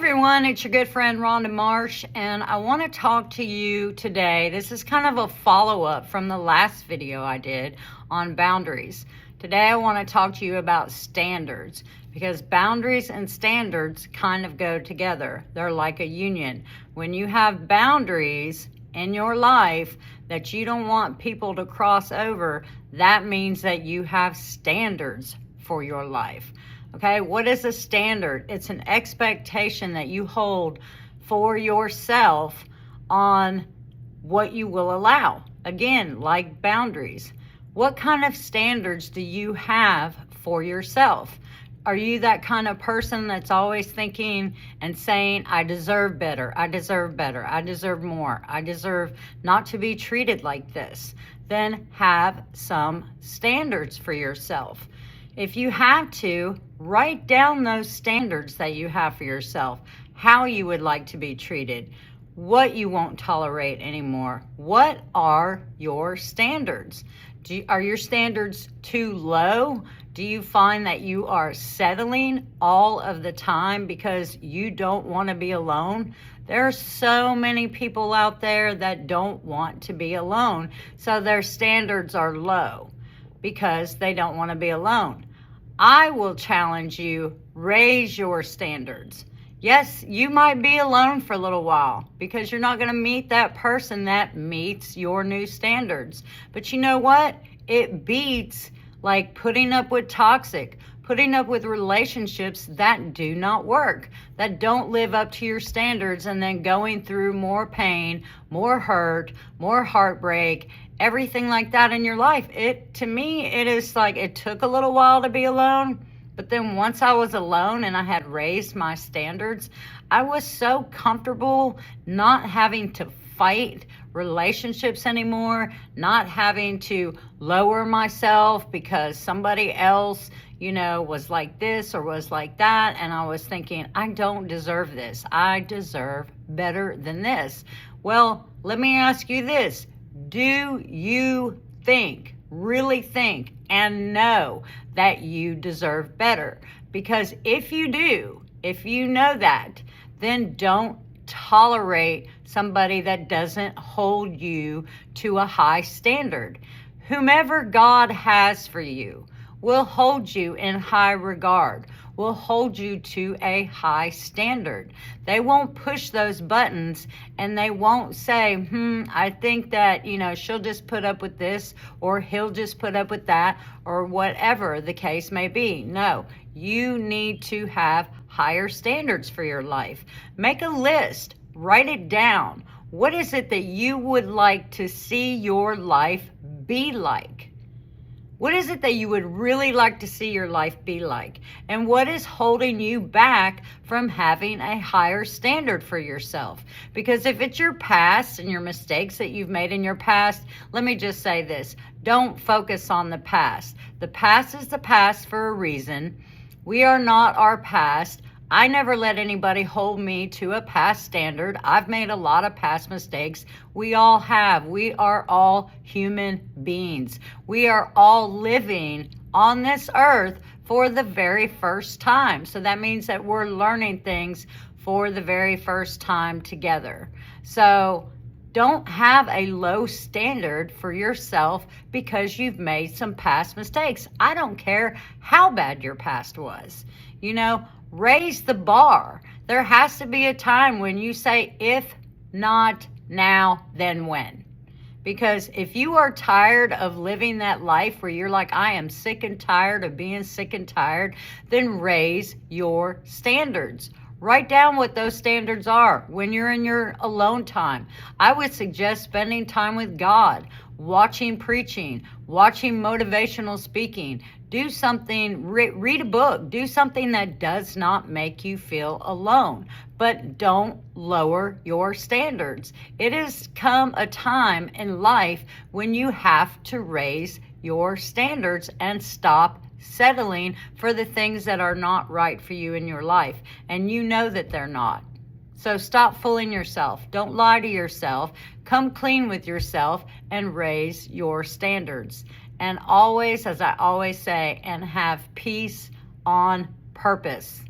Everyone, it's your good friend Rhonda Marsh, and I want to talk to you today. This is kind of a follow-up from the last video I did on boundaries. Today I want to talk to you about standards, because boundaries and standards kind of go together. They're like a union. When you have boundaries in your life that you don't want people to cross over, that means that you have standards for your life. Okay, what is a standard? It's an expectation that you hold for yourself on what you will allow. Again, like boundaries. What kind of standards do you have for yourself? Are you that kind of person that's always thinking and saying, I deserve better, I deserve better, I deserve more, I deserve not to be treated like this? Then have some standards for yourself. If you have to, write down those standards that you have for yourself, how you would like to be treated, what you won't tolerate anymore. What are your standards? Are your standards too low? Do you find that you are settling all of the time because you don't want to be alone? There are so many people out there that don't want to be alone, so their standards are low because they don't want to be alone. I will challenge you, raise your standards. Yes, you might be alone for a little while because you're not going to meet that person that meets your new standards. But you know what? It beats like putting up with putting up with relationships that do not work, that don't live up to your standards, and then going through more pain, more hurt, more heartbreak, everything like that in your life. To me, it is like it took a little while to be alone, but then once I was alone and I had raised my standards, I was so comfortable not having to fight relationships anymore, not having to lower myself because somebody else, was like this or was like that. And I was thinking, I don't deserve this. I deserve better than this. Well, let me ask you this. Do you really think and know that you deserve better? Because if you do, if you know that, then don't tolerate somebody that doesn't hold you to a high standard. Whomever God has for you will hold you in high regard, will hold you to a high standard. They won't push those buttons and they won't say, I think that, she'll just put up with this or he'll just put up with that or whatever the case may be. No, you need to have higher standards for your life. Make a list, write it down. What is it that you would like to see your life be like? What is it that you would really like to see your life be like? And what is holding you back from having a higher standard for yourself? Because if it's your past and your mistakes that you've made in your past, let me just say this. Don't focus on the past. The past is the past for a reason. We are not our past. I never let anybody hold me to a past standard. I've made a lot of past mistakes. We all have. We are all human beings. We are all living on this earth for the very first time. So that means that we're learning things for the very first time together. So don't have a low standard for yourself because you've made some past mistakes. I don't care how bad your past was. Raise the bar. There has to be a time when you say, if not now, then when? Because if you are tired of living that life where you're like, I am sick and tired of being sick and tired, then raise your standards. Write down what those standards are when you're in your alone time. I would suggest spending time with God, watching preaching, watching motivational speaking. Do something, read a book, do something that does not make you feel alone, but don't lower your standards. It has come a time in life when you have to raise your standards and stop settling for the things that are not right for you in your life. And you know that they're not. So stop fooling yourself. Don't lie to yourself. Come clean with yourself and raise your standards. And always, as I always say, and have peace on purpose.